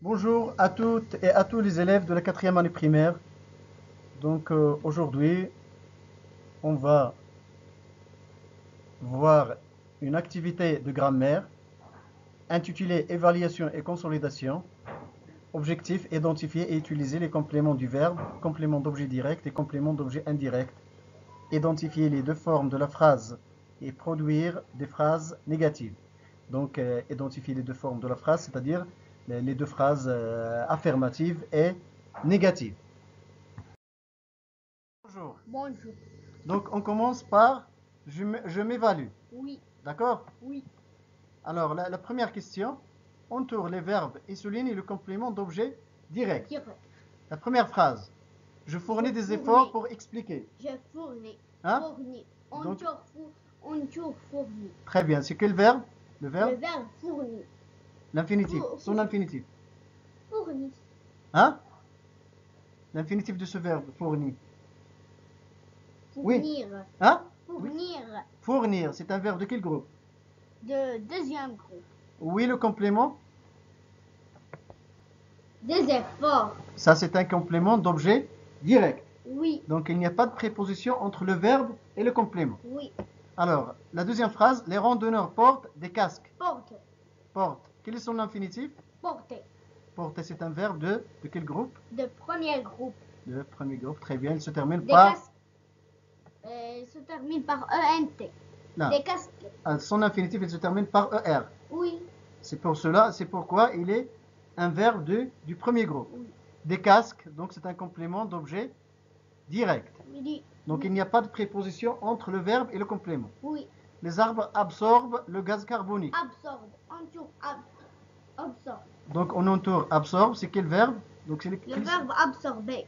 Bonjour à toutes et à tous les élèves de la quatrième année primaire. Aujourd'hui, on va voir une activité de grammaire intitulée Évaluation et consolidation. Objectif, identifier et utiliser les compléments du verbe, complément d'objet direct et complément d'objet indirect. Identifier les deux formes de la phrase et produire des phrases négatives. Identifier les deux formes de la phrase, c'est-à-dire les deux phrases affirmatives et négatives. Bonjour. Bonjour. Donc, on commence par je m'évalue. Oui. D'accord? Oui. Alors, la première question, entoure les verbes et souligne le complément d'objet direct. Direct. La première phrase, je fournis des efforts pour expliquer. Je fournis. Hein? Fournis. Donc, Entoure fourni. très bien. C'est quel verbe? Le Le verbe? verbe fourni. L'infinitif. Son infinitif. Fourni. Hein? L'infinitif de ce verbe, fournir. Oui. Fournir. Hein? Fournir. Oui. Fournir, c'est un verbe de quel groupe? De deuxième groupe. Oui, le complément? Des efforts. Ça, c'est un complément d'objet direct. Oui. Donc, il n'y a pas de préposition entre le verbe et le complément. Oui. Alors, la deuxième phrase, les randonneurs portent des casques. Porte. Porte. Quel est son infinitif? Porter. Porter, c'est un verbe de quel groupe? De premier groupe. De premier groupe, très bien. Il se termine Des par... casques. Se termine par ENT. Non. Des casques. Son infinitif, il se termine par ER. Oui. C'est pourquoi il est un verbe du premier groupe. Oui. Des casques, donc c'est un complément d'objet direct. Oui. Donc il n'y a pas de préposition entre le verbe et le complément. Oui. Les arbres absorbent le gaz carbonique. Absorbe. Entoure. Absorbe. Donc on entoure absorbe, c'est quel verbe? Donc, le verbe absorber.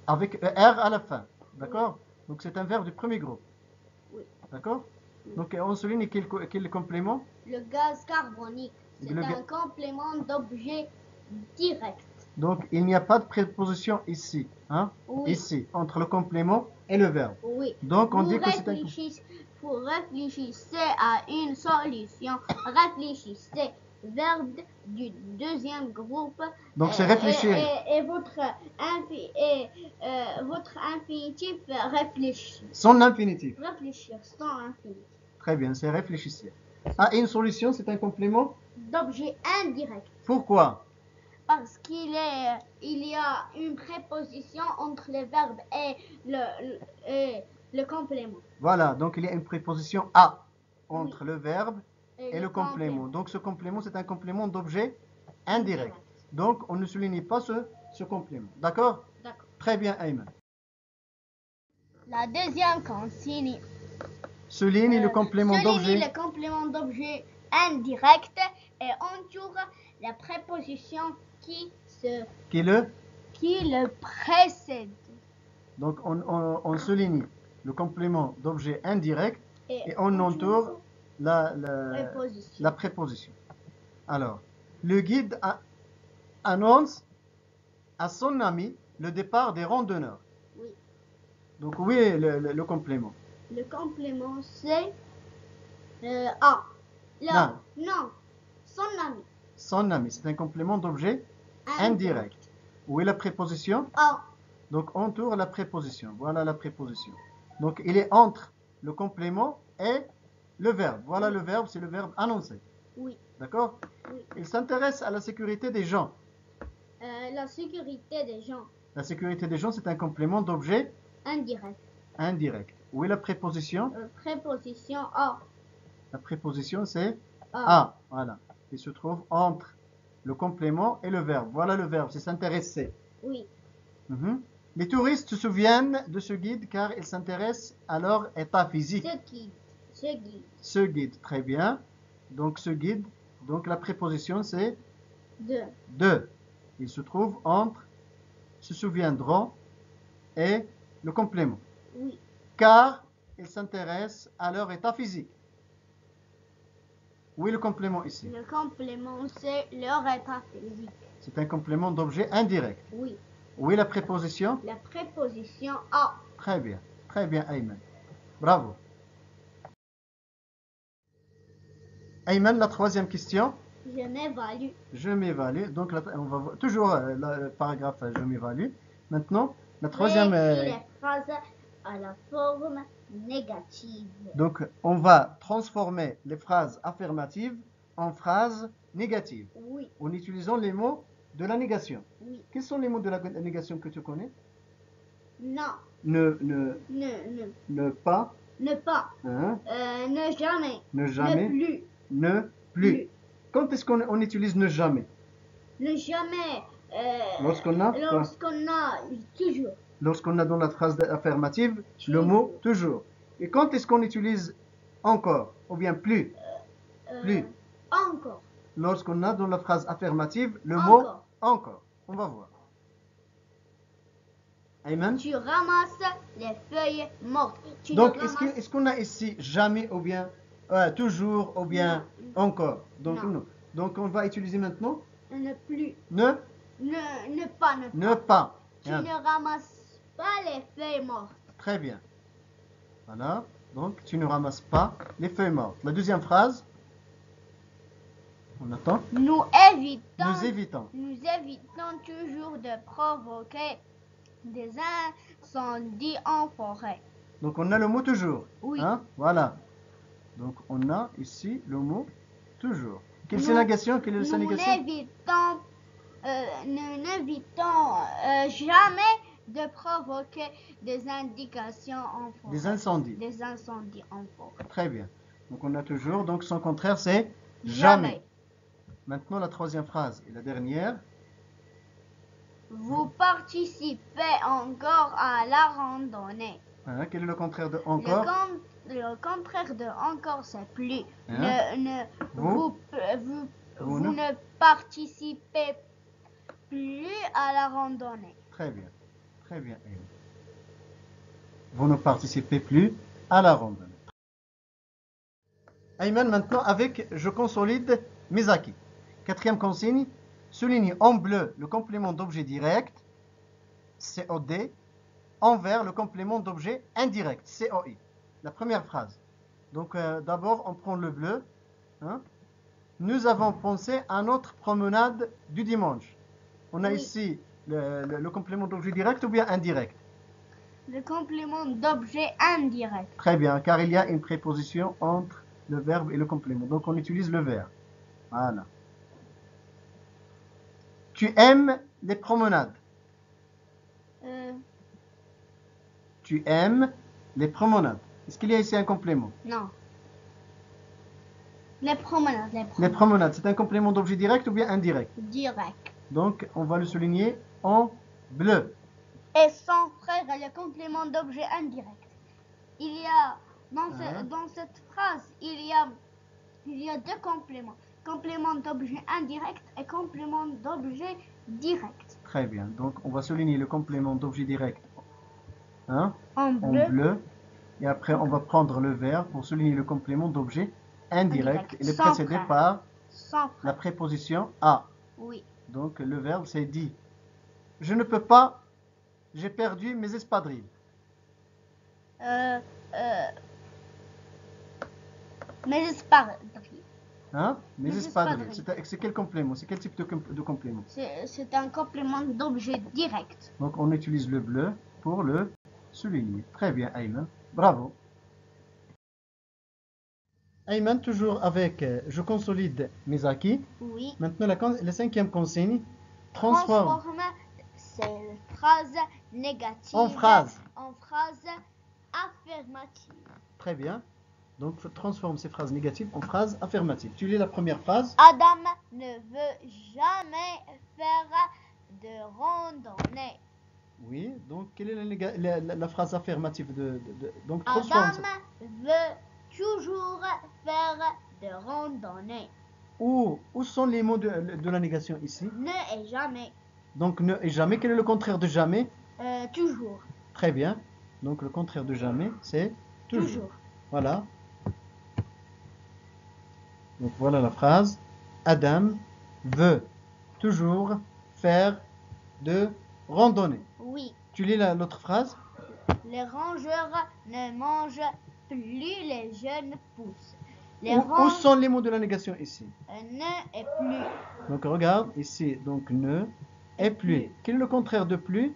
Avec ER à la fin. D'accord? Oui. Donc c'est un verbe du premier groupe. Oui. D'accord? Oui. Donc on souligne quel complément? Le gaz carbonique. C'est un complément d'objet direct. Donc il n'y a pas de préposition ici. Hein? Oui. Ici, entre le complément et le verbe. Oui. Donc on dit que c'est un... Vous réfléchissez à une solution. Réfléchissez. Verbe du deuxième groupe. Donc c'est réfléchir. Et votre infinitif réfléchir. Son infinitif. Réfléchir, son infinitif. Très bien, c'est réfléchissez. Ah, une solution, c'est un complément d'objet indirect. Pourquoi? Parce qu'il y a une préposition entre le verbe et le complément. Voilà, donc il y a une préposition à entre oui. le verbe et le complément. Donc ce complément, c'est un complément d'objet indirect. Donc on ne souligne pas ce complément. D'accord? D'accord. Très bien, Ayman. La deuxième consigne. Souligne le complément d'objet. Souligne le complément d'objet indirect et entoure la préposition qui le précède. Donc on souligne le complément d'objet indirect et on entoure la préposition. Alors, le guide annonce à son ami le départ des randonneurs. Oui. Donc oui, le complément. Le complément c'est A. Non. Son ami. Son ami, c'est un complément d'objet indirect. Où est la préposition? A. Donc entoure la préposition. Voilà la préposition. Donc il est entre le complément et le verbe. Voilà le verbe, c'est le verbe annoncer. Oui. D'accord? Oui. Il s'intéresse à la sécurité des gens. La sécurité des gens. La sécurité des gens, c'est un complément d'objet indirect. Indirect. Où est la préposition? Préposition A. La préposition, c'est A. Voilà. Il se trouve entre le complément et le verbe. Voilà le verbe, c'est s'intéresser. Oui. Les touristes se souviennent de ce guide car ils s'intéressent à leur état physique. Ce guide, très bien. Donc ce guide, donc la préposition c'est de. Il se trouve entre se souviendront et le complément. Oui. Car ils s'intéressent à leur état physique. Où est le complément ici? Le complément c'est leur état physique. C'est un complément d'objet indirect. Oui. Où est la préposition? La préposition A. Très bien Ayman. Bravo. Ayman, la troisième question. Je m'évalue. Je m'évalue. Donc, on va voir toujours le paragraphe je m'évalue. Maintenant, la troisième. Réécris les phrases à la forme négative. Donc, on va transformer les phrases affirmatives en phrases négatives Oui, en utilisant les mots de la négation. oui. Quels sont les mots de la négation que tu connais? Non. Ne Ne pas, pas. hein, Ne jamais. ne jamais, Ne plus. plus. Quand est-ce qu'on utilise ne jamais? Ne jamais. Lorsqu'on a Toujours. Lorsqu'on a dans la phrase affirmative le Toujours. mot toujours. Et quand est-ce qu'on utilise encore ou bien plus? Plus. Encore. Lorsqu'on a dans la phrase affirmative le Encore. mot encore. On va voir. Amen. Tu ramasses les feuilles mortes. Tu Donc, ne ramasses- est-ce qu'on a ici jamais ou bien toujours ou bien encore? Donc, Non. non. Donc, on va utiliser maintenant Ne plus. ne Ne pas. Tu Hein. ne ramasses pas les feuilles mortes. Très bien. Voilà. Donc, tu ne ramasses pas les feuilles mortes. La deuxième phrase. On attend. Nous évitons toujours de provoquer des incendies en forêt. Donc, on a le mot toujours. Oui. Hein? Voilà. Donc, on a ici le mot toujours. Quelle est Nous- sa négation? Quelle est sa Nous négation? n'évitons jamais de provoquer des indications en forêt. Des incendies. Des incendies en forêt. Très bien. Donc, on a toujours. Donc, son contraire, c'est Jamais. Maintenant, la troisième phrase et la dernière. Vous participez encore à la randonnée. Hein, quel est le contraire de encore? Le contraire de encore, c'est plus. Hein? Vous Vous ne participez plus à la randonnée. Très bien. Très bien. Vous ne participez plus à la randonnée. Ayman, maintenant, avec je consolide mes acquis. Quatrième consigne, souligne en bleu le complément d'objet direct, COD, en vert le complément d'objet indirect, COI. La première phrase. Donc, d'abord, on prend le bleu. Hein. Nous avons pensé à notre promenade du dimanche. On a Oui. ici le complément d'objet direct ou bien indirect? Le complément d'objet indirect. Très bien, car il y a une préposition entre le verbe et le complément. Donc, on utilise le verbe. Voilà. Tu aimes les promenades. Tu aimes les promenades. Est-ce qu'il y a ici un complément? Non. Les promenades. Les promenades, c'est un complément d'objet direct ou bien indirect? Direct. Donc, on va le souligner en bleu. Et son frère est le complément d'objet indirect. Il y a dans cette phrase, il y a deux compléments. Complément d'objet indirect et complément d'objet direct. Très bien. Donc, on va souligner le complément d'objet direct hein, En en bleu. Et après, on va prendre le verbe pour souligner le complément d'objet indirect. Il est Sans précédé frère. par Sans la frère. préposition à. Oui. Donc, le verbe, c'est dit. Je ne peux pas, j'ai perdu mes espadrilles. Mes espadrilles. Hein? Mes Mes espadrilles. espadrilles. C'est quel complément? C'est quel type de complément? C'est un complément d'objet direct. Donc, on utilise le bleu pour le souligner. Très bien, Ayman. Bravo. Ayman, toujours avec je consolide mes acquis. Oui. Maintenant, la cinquième consigne. Transforme ces phrases négatives en phrase. En phrases affirmatives. Très bien. Donc, transforme ces phrases négatives en phrases affirmatives. Tu lis la première phrase. Adam ne veut jamais faire de randonnée. Oui, donc quelle est la phrase affirmative donc transforme Adam veut toujours faire de randonnée. Où sont les mots de la négation ici? Ne et jamais. Donc ne et jamais, quel est le contraire de jamais? Toujours. Très bien. Donc le contraire de jamais, c'est toujours. Voilà. Donc voilà la phrase. Adam veut toujours faire de randonnée. Oui. Tu lis l'autre phrase? Les rongeurs ne mangent plus les jeunes pousses. Où sont les mots de la négation ici? Ne et plus. Donc regarde ici, donc ne et plus. Quel est le contraire de plus?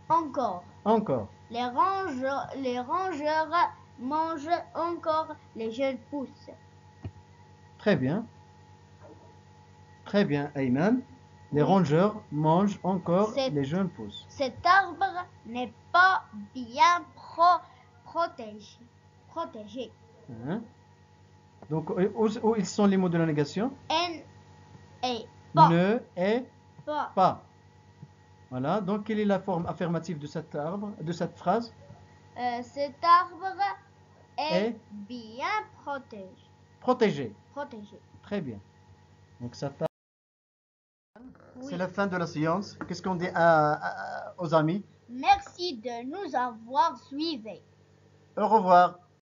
Encore. Encore. Les rongeurs mangent encore les jeunes pousses. Très bien. Très bien, Ayman. Les Oui. rongeurs mangent encore C'est- les jeunes pousses. Cet arbre n'est pas bien protégé. Hein? Donc, où ils sont les mots de la négation? N et pas. Ne et Pas. pas. Voilà. Donc, quelle est la forme affirmative de cet arbre, de cette phrase? Cet arbre est Et bien protégé. protégé. Très bien. Donc, ça Oui. c'est la fin de la séance. Qu'est-ce qu'on dit aux amis? Merci de nous avoir suivis. Au revoir.